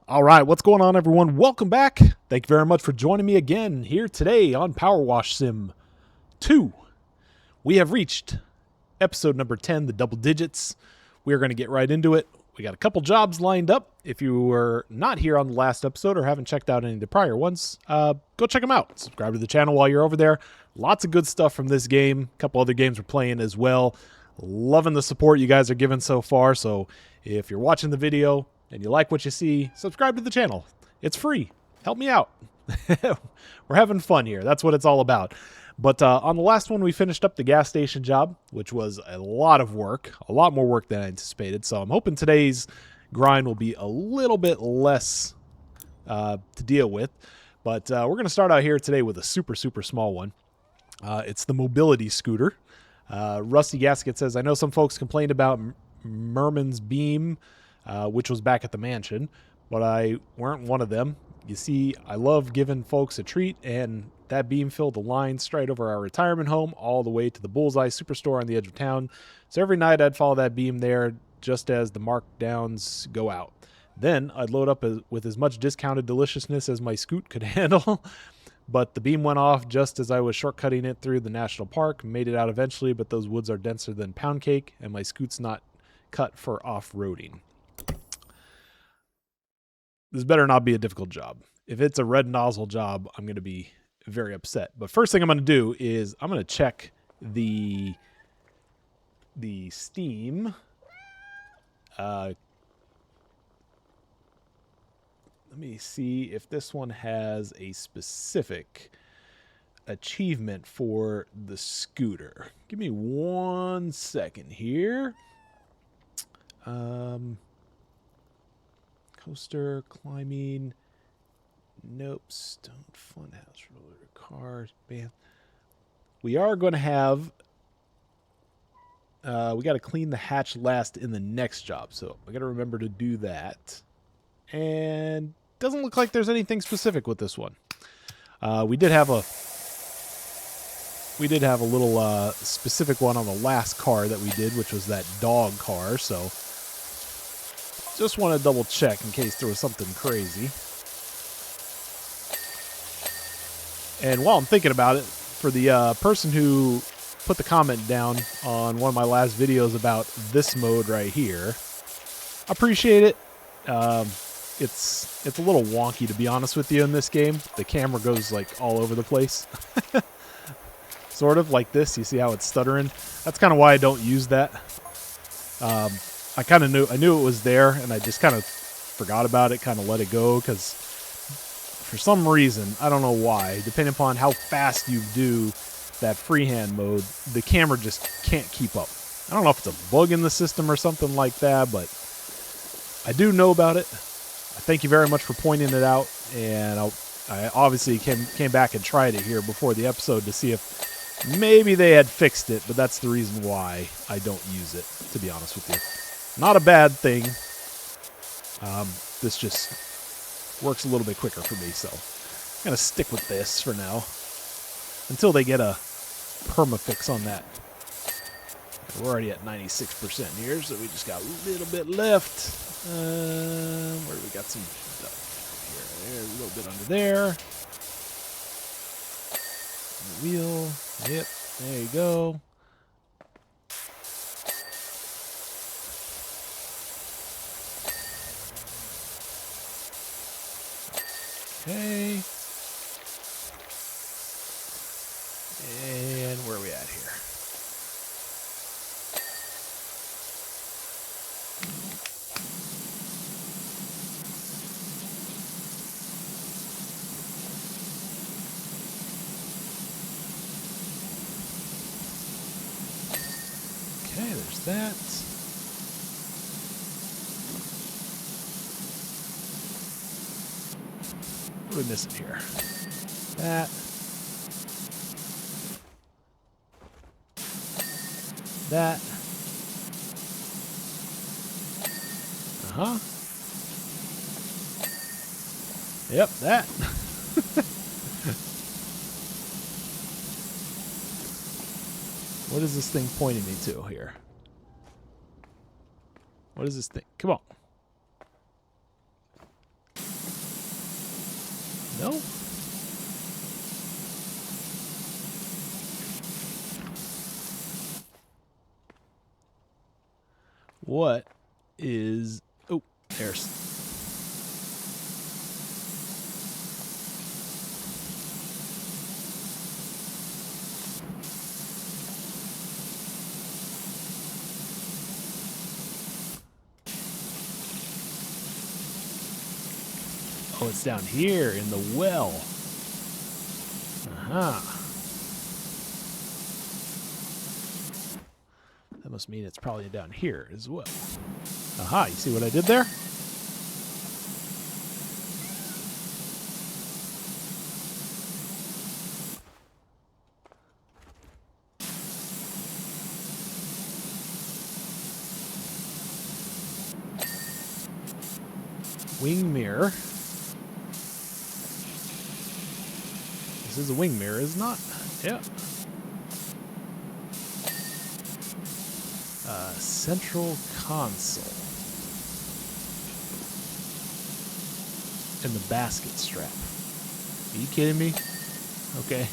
All right, what's going on, everyone? Welcome back. Thank you very much for joining me again here today on PowerWash Sim 2. We have reached episode number 10, the double digits. We are going to get right into it. We got a couple jobs lined up. If you were not here on the last episode or haven't checked out any of the prior ones, go check them out. Subscribe to the channel while you're over there. Lots of good stuff from this game. A couple other games we're playing as well. Loving the support you guys are giving so far. So if you're watching the video and you like what you see, subscribe to the channel. It's free. Help me out. We're having fun here. That's what it's all about. But on the last one, we finished up the gas station job, which was a lot of work, a lot more work than I anticipated. So I'm hoping today's grind will be a little bit less to deal with. But we're going to start out here today with a super small one. It's the mobility scooter. Rusty Gasket says, I know some folks complained about Merman's beam, which was back at the mansion, but I weren't one of them. You see, I love giving folks a treat, and that beam filled the line straight over our retirement home all the way to the Bullseye Superstore on the edge of town. So every night I'd follow that beam there just as the markdowns go out. Then I'd load up with as much discounted deliciousness as my scoot could handle. But the beam went off just as I was shortcutting it through the national park. Made it out eventually, but those woods are denser than pound cake, and my scoot's not cut for off-roading. This better not be a difficult job. If it's a red nozzle job, I'm going to be very upset. But first thing I'm going to do is I'm going to check the Steam. Let me see if this one has a specific achievement for the scooter. Give me 1 second here. Coaster, climbing. Nope. Stone Funhouse, roller cars, band. We are going to have. We got to clean the hatch last in the next job, so I got to remember to do that. And doesn't look like there's anything specific with this one. We did have a little specific one on the last car that we did, which was that dog car. So just want to double check in case there was something crazy. And while I'm thinking about it, for the person who put the comment down on one of my last videos about this mode right here, appreciate it. It's a little wonky, to be honest with you, in this game. The camera goes like all over the place. Sort of like this. You see how it's stuttering? That's kind of why I don't use that. I knew it was there, and I just kind of forgot about it, kind of let it go, because for some reason, I don't know why, depending upon how fast you do that freehand mode, the camera just can't keep up. I don't know if it's a bug in the system or something like that, but I do know about it. Thank you very much for pointing it out, and I obviously came back and tried it here before the episode to see if maybe they had fixed it, but that's the reason why I don't use it, to be honest with you. Not a bad thing. This just works a little bit quicker for me, so I'm going to stick with this for now until they get a permafix on that. We're already at 96% here, so we just got a little bit left. Where do we got some stuff here? There's a little bit under there. The wheel. Yep. There you go. Okay. And where are we at here? Okay, there's that. What are we missing here? That. That. Uh-huh. Yep, that. What is this thing pointing me to here? What is this thing? Come on. No? What is... Oh, there's... Oh, it's down here in the well. Uh-huh. That must mean it's probably down here as well. Aha, you see what I did there? Wing mirror. This is a wing mirror, is it not? Yeah. Central console. And the basket strap. Are you kidding me? Okay.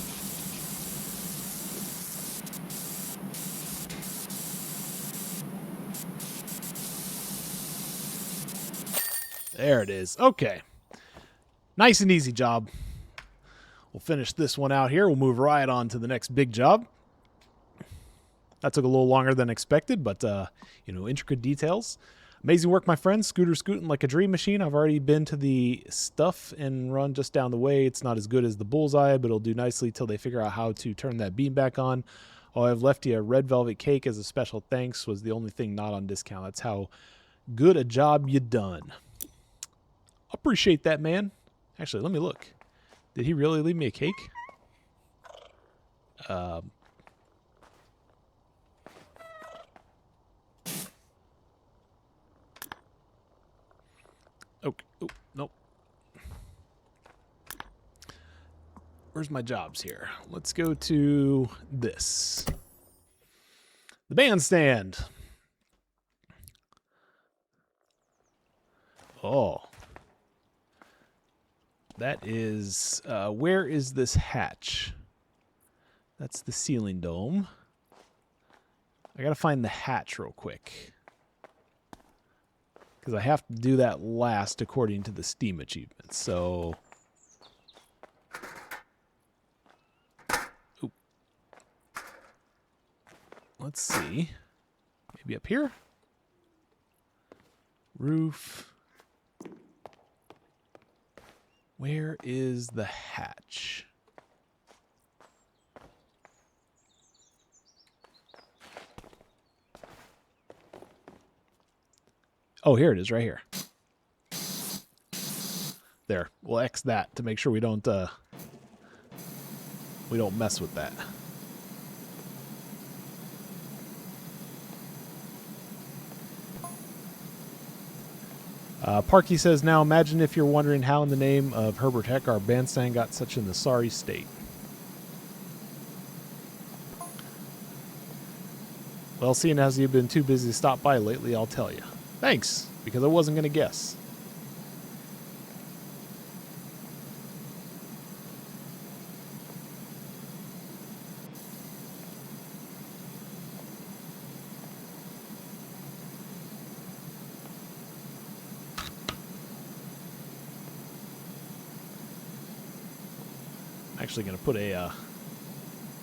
There it is. Okay. Nice and easy job. We'll finish this one out here. We'll move right on to the next big job. That took a little longer than expected, but, intricate details. Amazing work, my friend. Scooter scooting like a dream machine. I've already been to the stuff and run just down the way. It's not as good as the bullseye, but it'll do nicely till they figure out how to turn that beam back on. Oh, I've left you a red velvet cake as a special thanks. Was the only thing not on discount. That's how good a job you done. Appreciate that, man. Actually, let me look. Did he really leave me a cake? Okay. Oh, nope. Where's my jobs here? Let's go to this. The bandstand. Oh. That is... where is this hatch? That's the ceiling dome. I gotta find the hatch real quick. Because I have to do that last according to the Steam achievements. So... Oop. Let's see. Maybe up here? Roof. Where is the hatch? Oh, here it is, right here. There, we'll X that to make sure we don't mess with that. Parky says, now imagine if you're wondering how in the name of Herbert Heck our bandstand got such in the sorry state. Well, seeing as you've been too busy to stop by lately, I'll tell you. Thanks, because I wasn't going to guess. I'm actually going to put a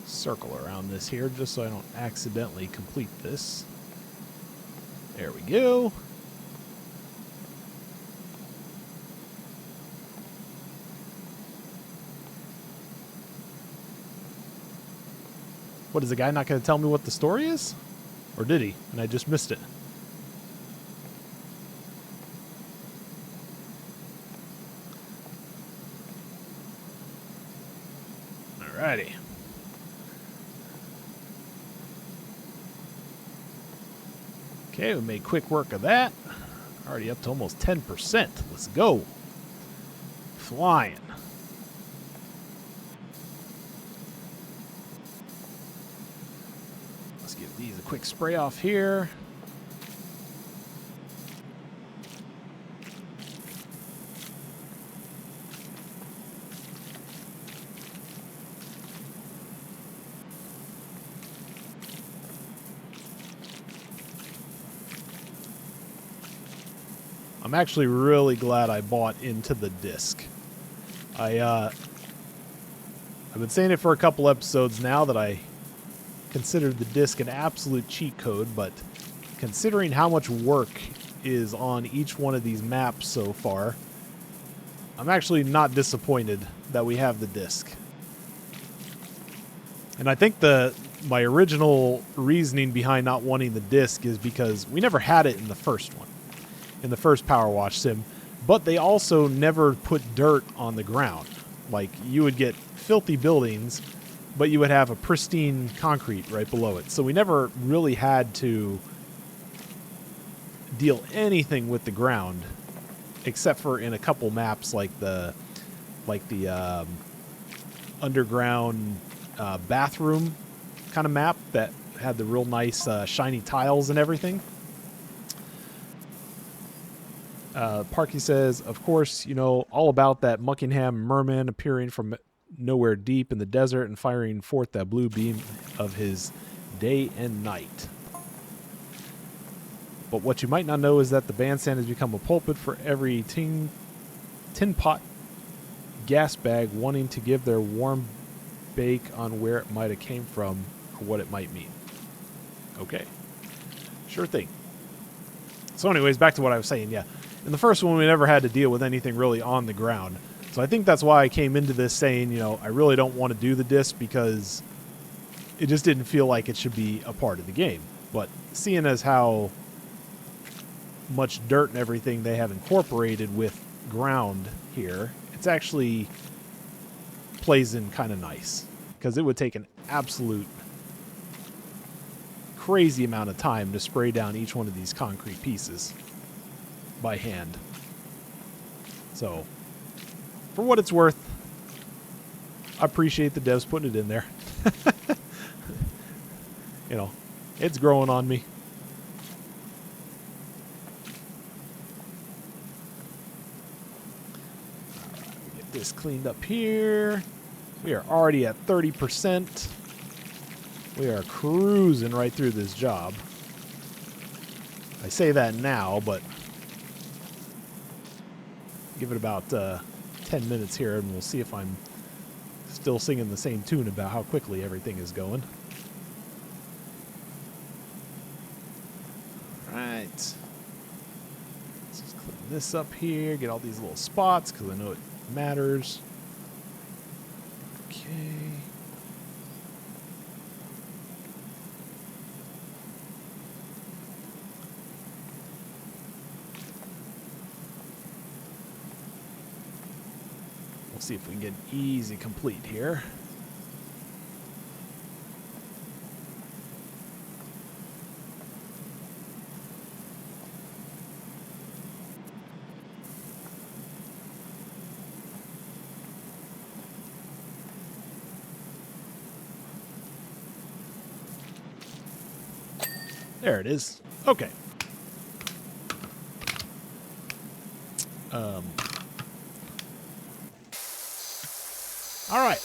circle around this here just so I don't accidentally complete this. There we go. What, is the guy not going to tell me what the story is? Or did he? And I just missed it. Alrighty. Okay, we made quick work of that. Already up to almost 10%. Let's go. Flying. Let's give these a quick spray off here. I'm actually really glad I bought into the disc. I've been saying it for a couple episodes now that I considered the disc an absolute cheat code, but considering how much work is on each one of these maps so far, I'm actually not disappointed that we have the disc. And I think my original reasoning behind not wanting the disc is because we never had it in the first one, in the first PowerWash sim, but they also never put dirt on the ground. Like, you would get filthy buildings, but you would have a pristine concrete right below it. So we never really had to deal anything with the ground, except for in a couple maps like the underground bathroom kind of map that had the real nice shiny tiles and everything. Parky says, of course, you know all about that Muckingham merman appearing from nowhere deep in the desert and firing forth that blue beam of his day and night. But what you might not know is that the bandstand has become a pulpit for every tin pot gas bag wanting to give their warm bake on where it might have came from or what it might mean. Okay. Sure thing. So anyways, back to what I was saying, yeah. In the first one, we never had to deal with anything really on the ground. So I think that's why I came into this saying, you know, I really don't want to do the disc because it just didn't feel like it should be a part of the game. But seeing as how much dirt and everything they have incorporated with ground here, it's actually plays in kind of nice, because it would take an absolute crazy amount of time to spray down each one of these concrete pieces by hand. So for what it's worth, I appreciate the devs putting it in there. You know, it's growing on me. This cleaned up here. We are already at 30%. We are cruising right through this job. I say that now, but give it about 10 minutes here and we'll see if I'm still singing the same tune about how quickly everything is going. All right. Let's just clean this up here, get all these little spots because I know it matters. Okay. We'll see if we can get easy complete here. There it is. Okay. All right.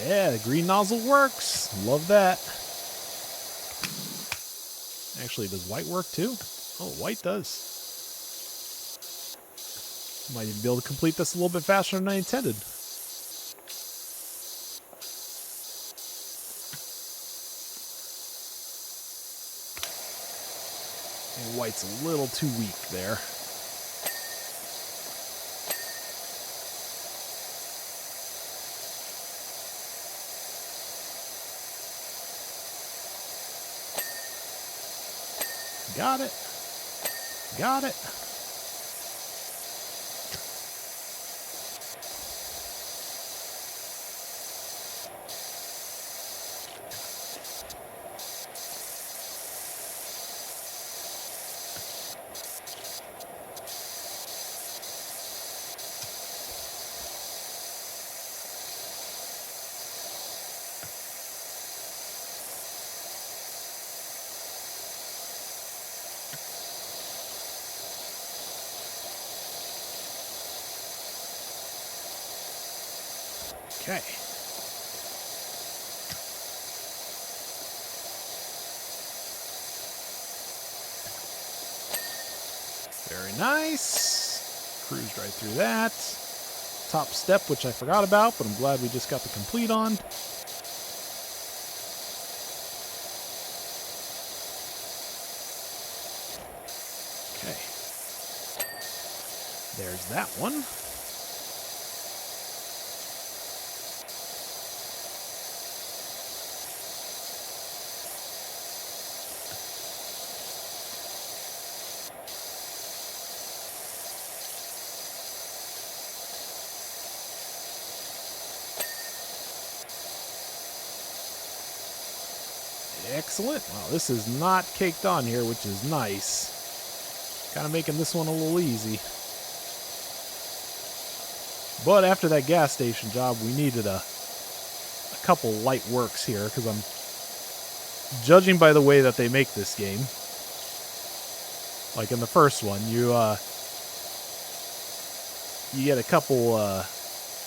Yeah, the green nozzle works. Love that. Actually, does white work too? Oh, white does. Might even be able to complete this a little bit faster than I intended. And white's a little too weak there. Got it. Got it. Okay. Very nice. Cruised right through that. Top step, which I forgot about, but I'm glad we just got the complete on. Okay. There's that one. Excellent. Wow, this is not caked on here, which is nice. Kind of making this one a little easy. But after that gas station job, we needed a couple light works here, because I'm judging by the way that they make this game. Like in the first one, you get a couple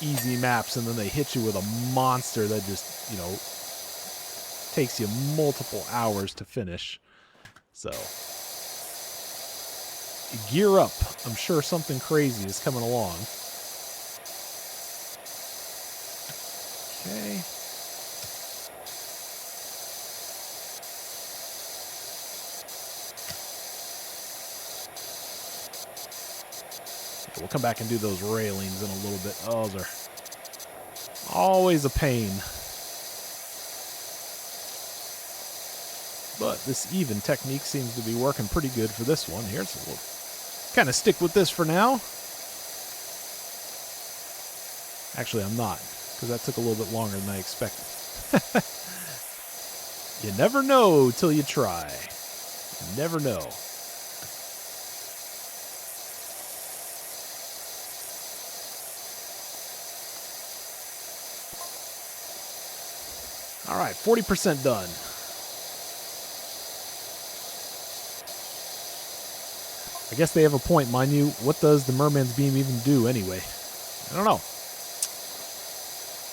easy maps, and then they hit you with a monster that just, you know, takes you multiple hours to finish. So gear up. I'm sure something crazy is coming along. Okay. We'll come back and do those railings in a little bit. Oh, those are always a pain. But this even technique seems to be working pretty good for this one here. So we'll kind of stick with this for now. Actually, I'm not, because that took a little bit longer than I expected. You never know till you try. You never know. All right, 40% done. I guess they have a point, mind you. What does the Merman's Beam even do anyway? I don't know.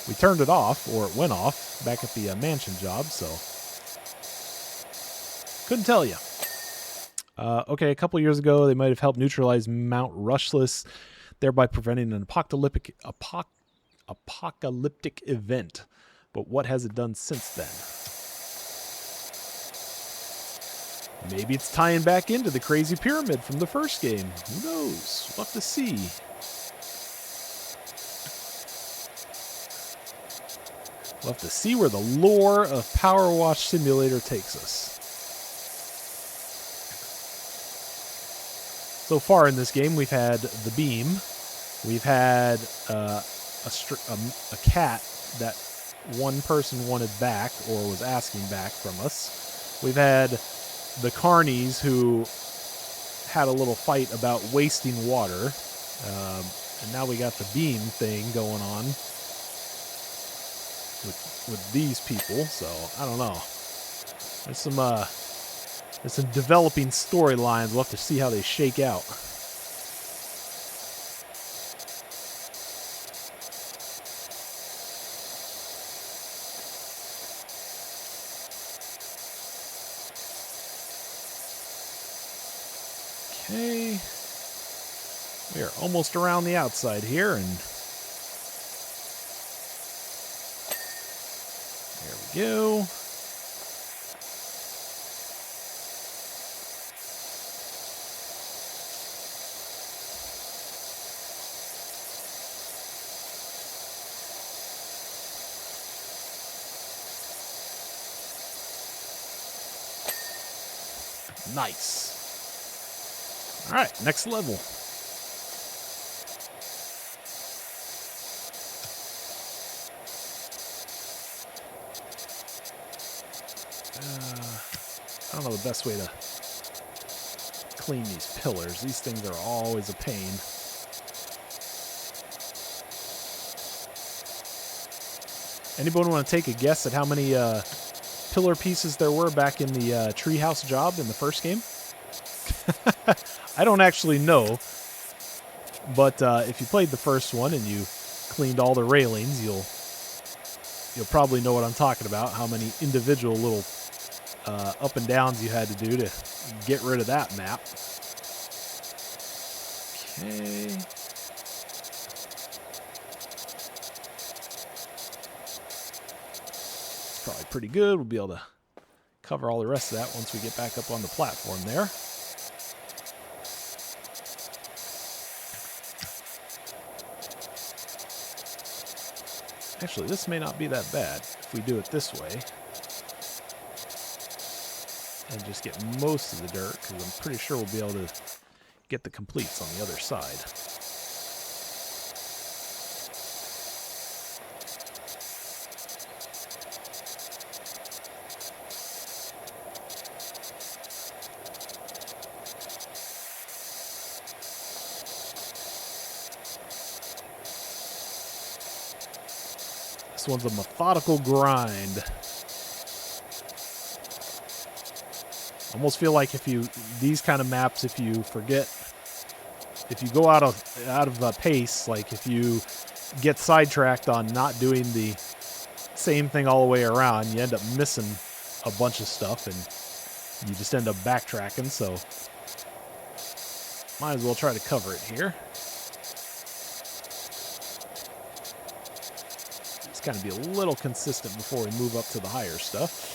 We turned it off, or it went off, back at the mansion job, so couldn't tell you. Okay, a couple years ago, they might have helped neutralize Mount Rushless, thereby preventing an apocalyptic event. But what has it done since then? Maybe it's tying back into the crazy pyramid from the first game. Who knows? We'll have to see. We'll have to see where the lore of PowerWash Simulator takes us. So far in this game, we've had the beam. We've had a cat that one person wanted back or was asking back from us. We've had the carnies who had a little fight about wasting water. And now we got the beam thing going on with these people. So, I don't know. There's some developing storylines. We'll have to see how they shake out. Okay. We are almost around the outside here, and there we go. Nice. All right, next level. I don't know the best way to clean these pillars. These things are always a pain. Anybody want to take a guess at how many pillar pieces there were back in the treehouse job in the first game? I don't actually know, but if you played the first one and you cleaned all the railings, you'll probably know what I'm talking about, how many individual little up and downs you had to do to get rid of that map. Okay. Probably pretty good. We'll be able to cover all the rest of that once we get back up on the platform there. Actually, this may not be that bad if we do it this way and just get most of the dirt, because I'm pretty sure we'll be able to get the completes on the other side. This one's a methodical grind. Almost feel like these kind of maps, if you go out of pace, like if you get sidetracked on not doing the same thing all the way around, you end up missing a bunch of stuff and you just end up backtracking. So might as well try to cover it here. Kind of be a little consistent before we move up to the higher stuff.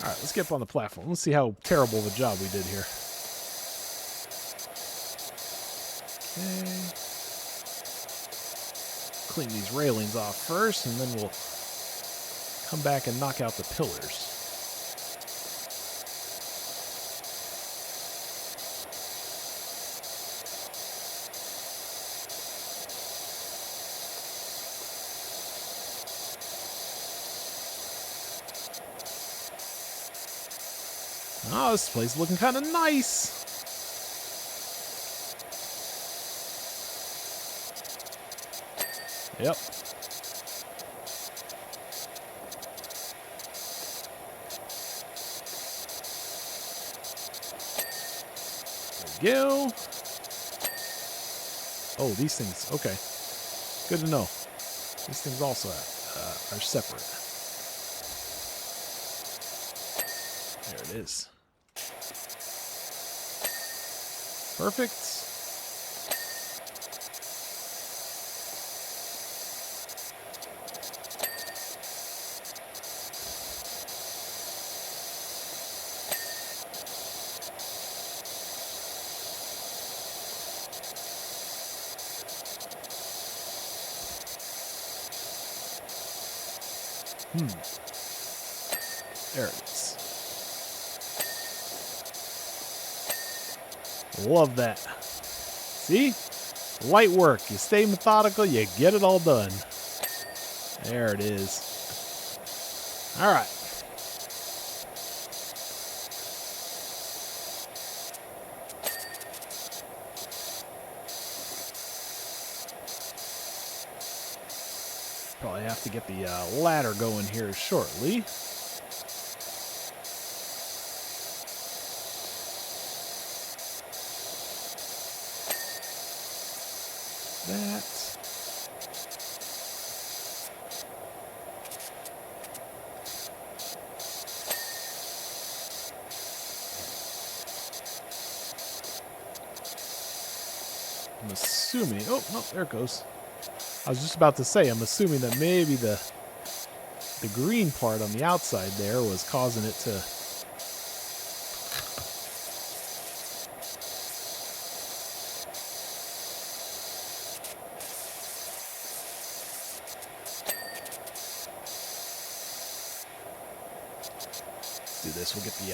All right, let's get up on the platform. Let's see how terrible of a job we did here. Okay. Clean these railings off first, and then we'll come back and knock out the pillars. Oh, this place is looking kind of nice. Yep. There we go. Oh, these things. Okay. Good to know. These things also are separate. There it is. Perfect. There it is. Love that. See? Light work. You stay methodical, you get it all done. There it is. All right. Probably have to get the ladder going here shortly. That. I'm assuming. Oh, no, there it goes. I was just about to say, I'm assuming that maybe the green part on the outside there was causing it to... do this. We'll get the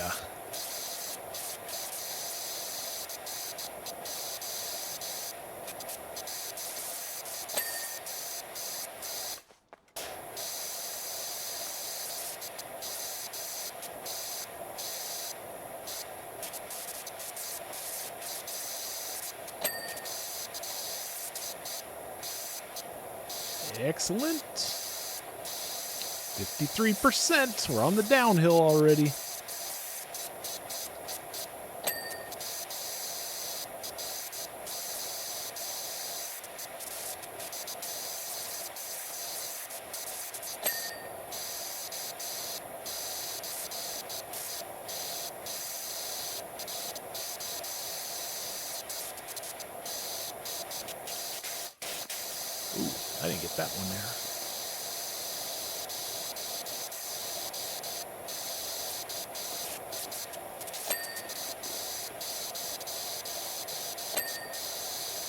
excellent. 53%. We're on the downhill already. get that one there.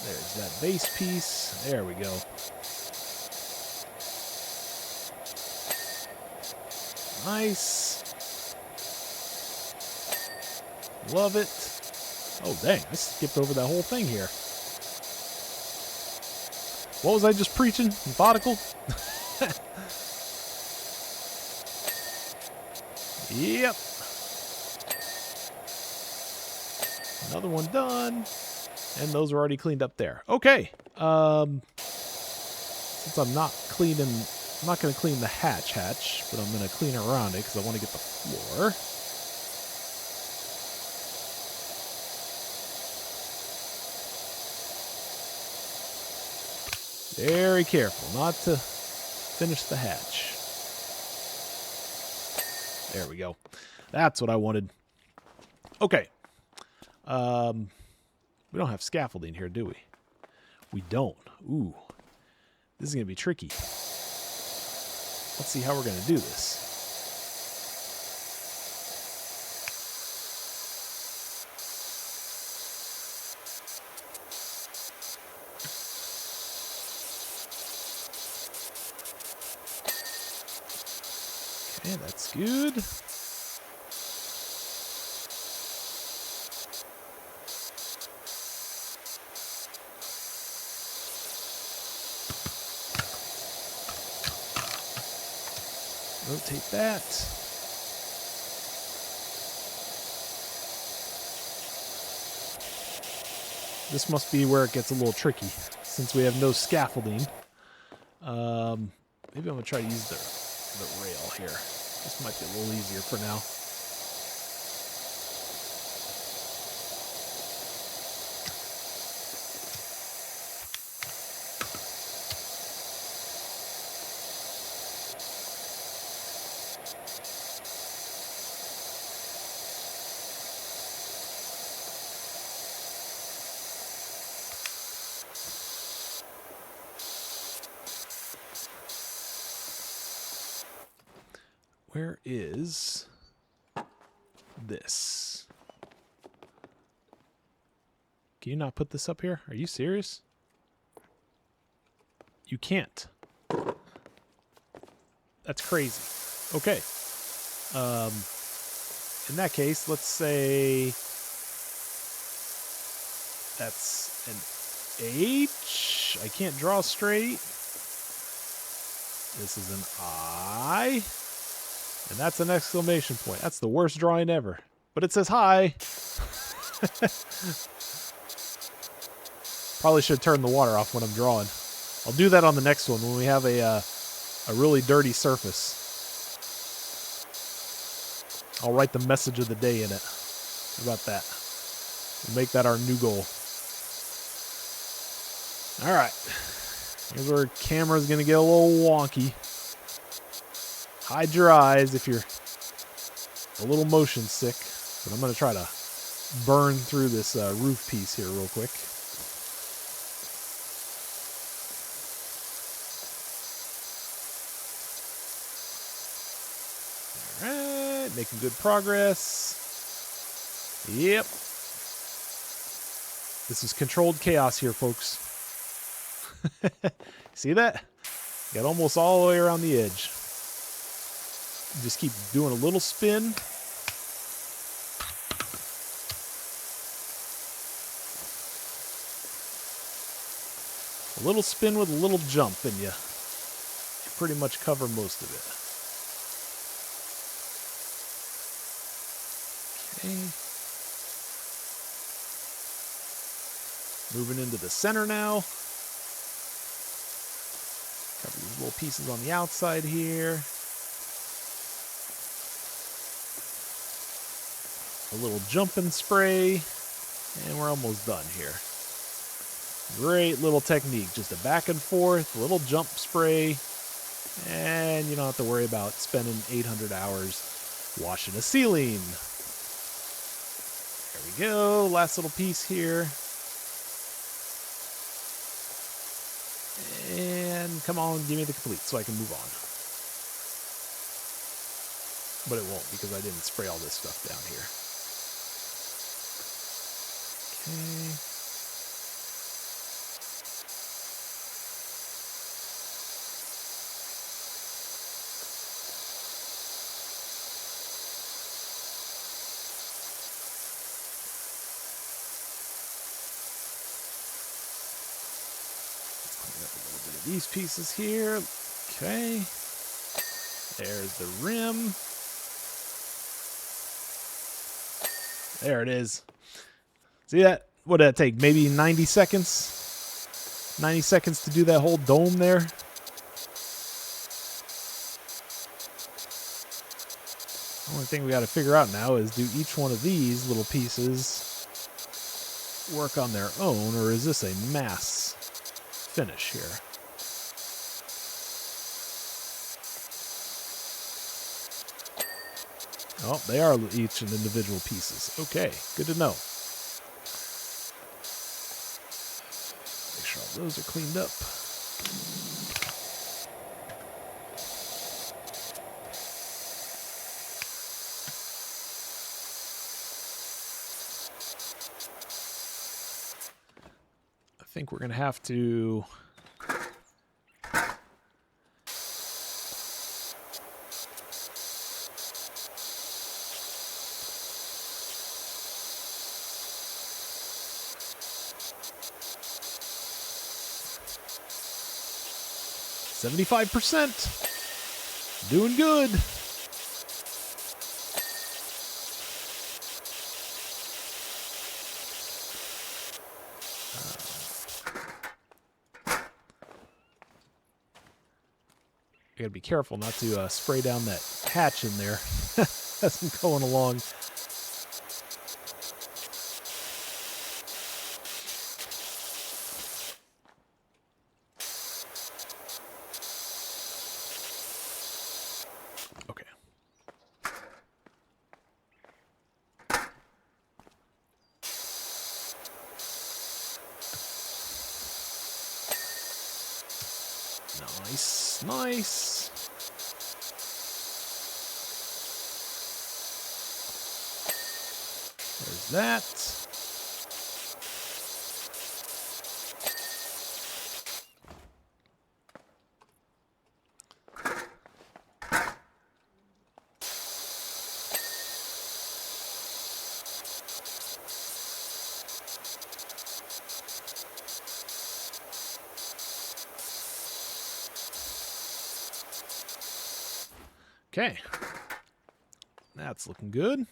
There's that base piece. There we go. Nice. Love it. Oh, dang. I skipped over that whole thing here. What was I just preaching? Methodical? Yep. Another one done. And those are already cleaned up there. Okay. Since I'm not going to clean the hatch, but I'm going to clean around it because I want to get the floor. Very careful not to finish the hatch. There we go. That's what I wanted. Okay. We don't have scaffolding here, do we? We don't. Ooh. This is going to be tricky. Let's see how we're going to do this. Okay, that's good. Rotate that. This must be where it gets a little tricky, since we have no scaffolding. Maybe I'm going to try to use the rail here. This might be a little easier for now. Where is this? Can you not put this up here? Are you serious? You can't. That's crazy. Okay. In that case, let's say that's an H. I can't draw straight. This is an I. And that's an exclamation point. That's the worst drawing ever. But it says hi. Probably should turn the water off when I'm drawing. I'll do that on the next one when we have a really dirty surface. I'll write the message of the day in it. How about that? We'll make that our new goal. All right. Here's where camera's going to get a little wonky. Hide your eyes if you're a little motion sick. But I'm going to try to burn through this roof piece here real quick. All right, making good progress. Yep. This is controlled chaos here, folks. See that? Got almost all the way around the edge. Just keep doing a little spin. A little spin with a little jump, and you pretty much cover most of it. Okay. Moving into the center now. Cover these little pieces on the outside here. A little jumping spray, and we're almost done here. Great little technique, just a back and forth, a little jump spray, and you don't have to worry about spending 800 hours washing a ceiling. There we go, last little piece here. And come on, give me the complete so I can move on. But it won't because I didn't spray all this stuff down here. Okay. These pieces here. Okay. There's the rim. There it is. See that? What did that take? Maybe 90 seconds? 90 seconds to do that whole dome there? The only thing we got to figure out now is, do each one of these little pieces work on their own, or is this a mass finish here? Oh, they are each individual pieces. Okay, good to know. Make sure all those are cleaned up. I think we're going to have to... $75%. Doing good. I gotta be careful not to spray down that hatch in there as I'm going along. Okay. Nice, nice. There's that. Okay. That's looking good.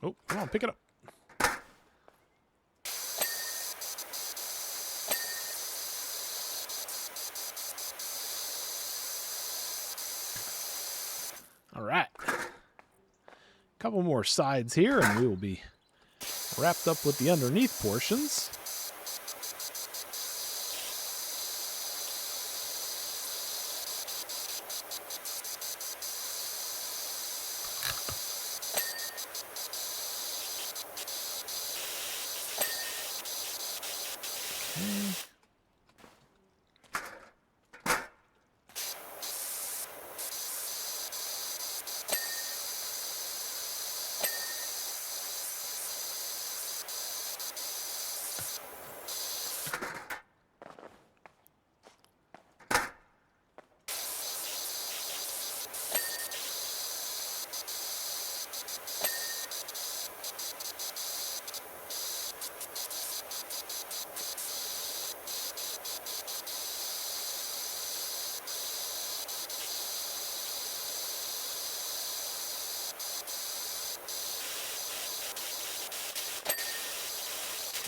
Oh, come on, pick it up. All right. Couple more sides here, and we will be wrapped up with the underneath portions.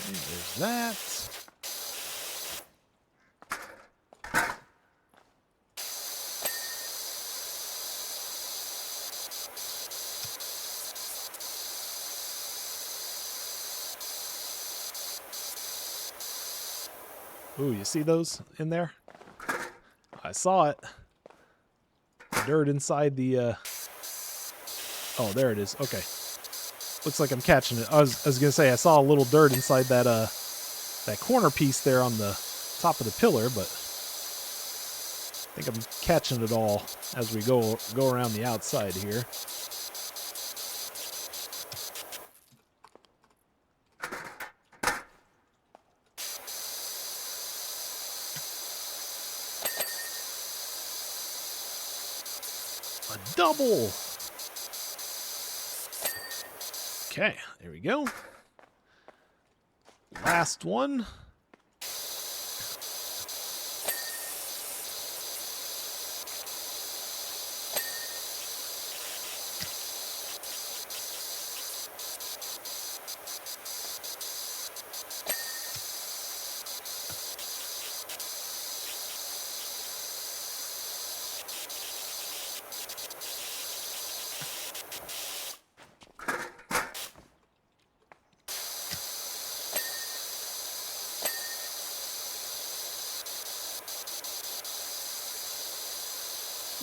There's that. Ooh, you see those in there? I saw it. The dirt inside the... Oh, there it is. Okay. Looks like I'm catching it. I was going to say, I saw a little dirt inside that that corner piece there on the top of the pillar, but I think I'm catching it all as we go around the outside here. A double! Okay, there we go. Last one.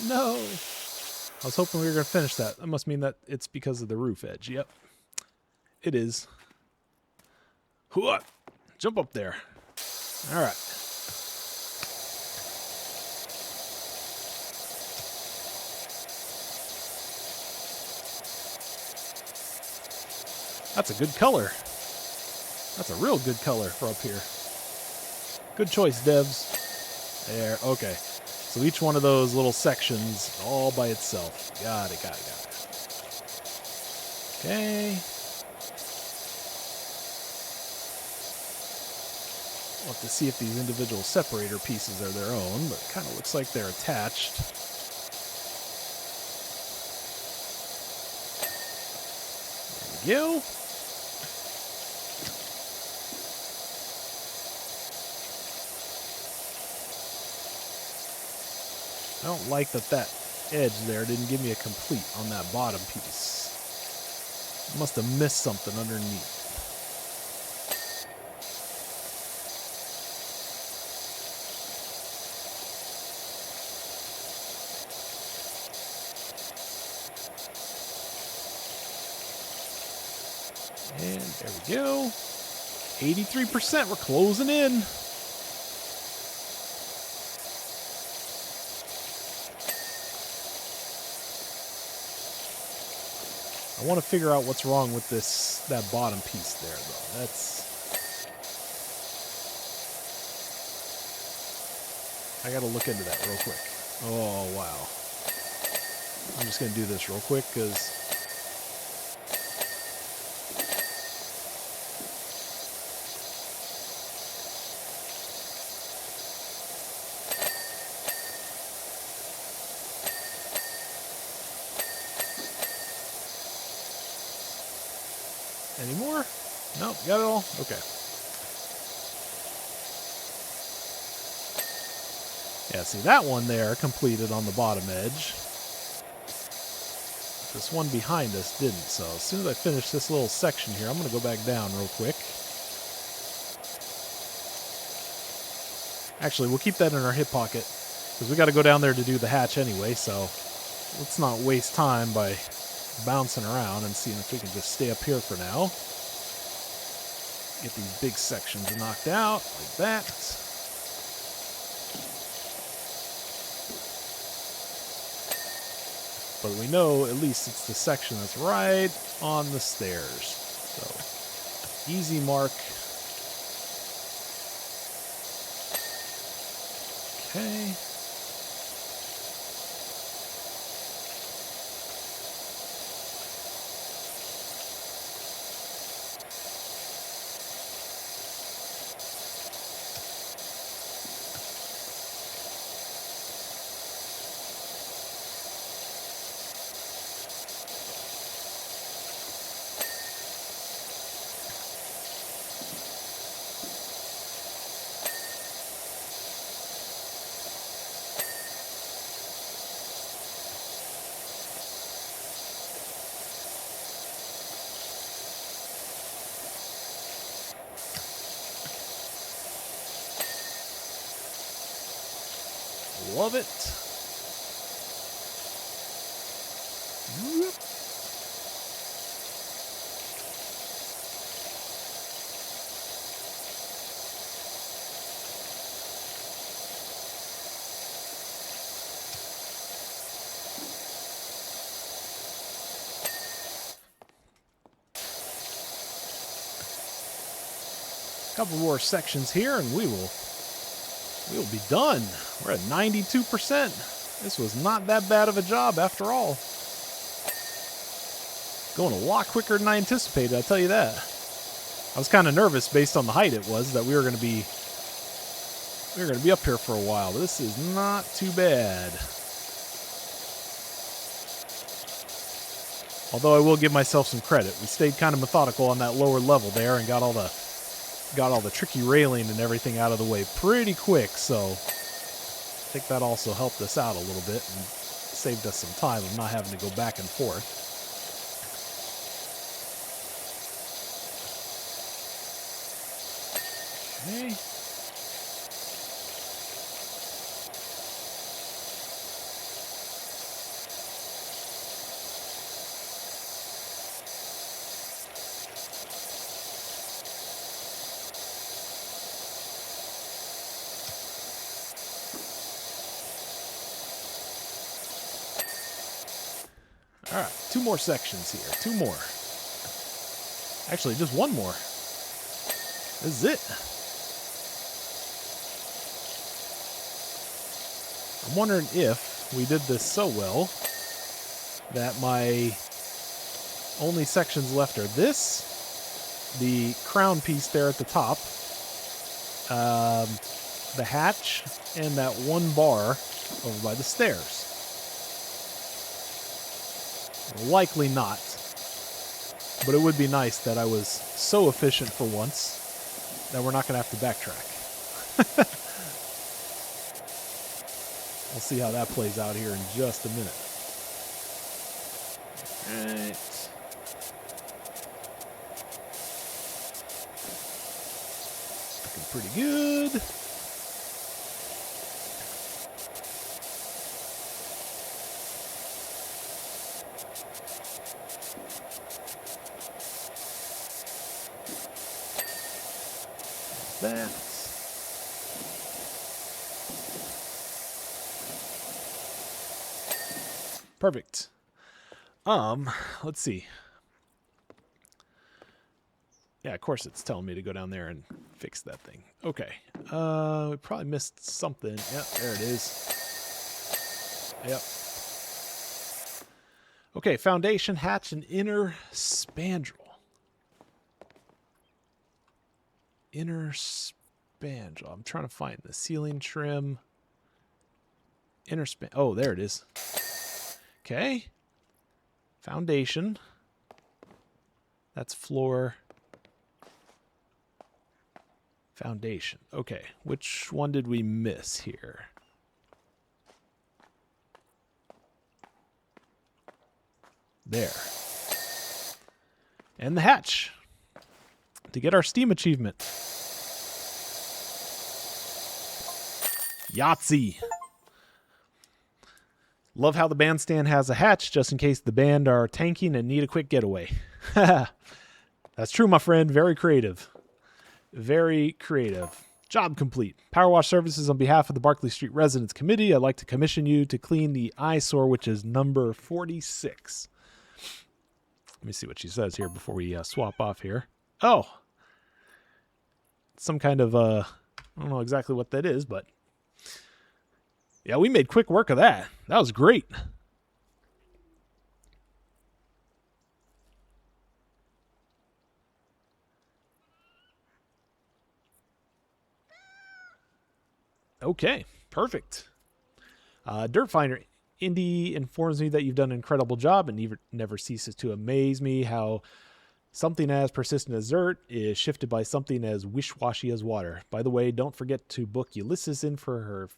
No! I was hoping we were going to finish that. That must mean that it's because of the roof edge. Yep. It is. Hooah! Jump up there. All right. That's a good color. That's a real good color for up here. Good choice, devs. There. Okay. So each one of those little sections all by itself. Got it, got it, got it. Okay. We'll have to see if these individual separator pieces are their own, but it kind of looks like they're attached. There we go. I don't like that edge there didn't give me a complete on that bottom piece. I must have missed something underneath. And there we go. 83%. We're closing in. I want to figure out what's wrong with that bottom piece there, though. I got to look into that real quick. Oh, wow. I'm just going to do this real quick because any more? Nope, got it all? Okay. Yeah, see that one there completed on the bottom edge. This one behind us didn't, so as soon as I finish this little section here, I'm going to go back down real quick. Actually, we'll keep that in our hip pocket because we got to go down there to do the hatch anyway, so let's not waste time by bouncing around and seeing if we can just stay up here for now. Get these big sections knocked out like that. But we know at least it's the section that's right on the stairs. So, easy mark. Okay. love it. Whoop. Couple more sections here and we will be done. We're at 92%. This was not that bad of a job after all. Going a lot quicker than I anticipated, I'll tell you that. I was kind of nervous based on the height it was that we were going to be up here for a while, but this is not too bad. Although I will give myself some credit. We stayed kind of methodical on that lower level there and got all the tricky railing and everything out of the way pretty quick, so I think that also helped us out a little bit and saved us some time of not having to go back and forth. Okay. All right, 2 more sections here. 2 more. Actually, just 1 more. This is it. I'm wondering if we did this so well that my only sections left are this, the crown piece there at the top, the hatch, and that 1 bar over by the stairs. Likely not, but it would be nice that I was so efficient for once that we're not going to have to backtrack. We'll see how that plays out here in just a minute. All right. Looking pretty good. That. Perfect. Let's see. Yeah, of course it's telling me to go down there and fix that thing. Okay. We probably missed something. Yep, there it is. Yep. Okay, foundation, hatch, and inner spandrel. Inner spandrel. I'm trying to find the ceiling trim. Inner span. Oh, there it is. Okay. Foundation. That's floor. Foundation. Okay. Which one did we miss here? There. And the hatch. To get our Steam achievement. Yahtzee. Love how the bandstand has a hatch just in case the band are tanking and need a quick getaway. That's true, my friend. Very creative. Very creative. Job complete. PowerWash services on behalf of the Barclay Street Residents Committee. I'd like to commission you to clean the eyesore, which is number 46. Let me see what she says here before we swap off here. Oh. Some kind of, I don't know exactly what that is, but yeah, we made quick work of that. That was great. Okay, perfect. Dirt Finder Indy informs me that you've done an incredible job and never ceases to amaze me how something as persistent as dirt is shifted by something as wish-washy as water. By the way, don't forget to book Ulysses in for her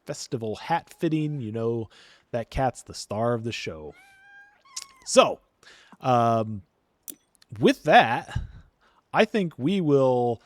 festival hat fitting. You know, that cat's the star of the show. So, with that, I think we will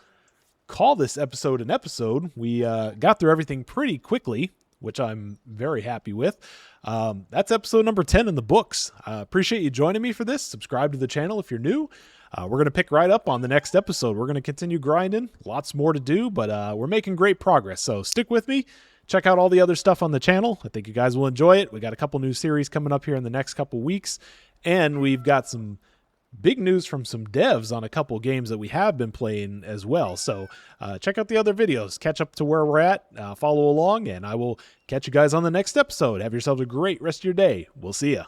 call this episode an episode. We got through everything pretty quickly. which I'm very happy with. That's episode number 10 in the books. Appreciate you joining me for this. Subscribe to the channel if you're new. We're going to pick right up on the next episode. We're going to continue grinding. Lots more to do, but we're making great progress. So stick with me. Check out all the other stuff on the channel. I think you guys will enjoy it. We got a couple new series coming up here in the next couple weeks, and we've got some big news from some devs on a couple games that we have been playing as well. So check out the other videos, catch up to where we're at, follow along, and I will catch you guys on the next episode. Have yourselves a great rest of your day. We'll see ya.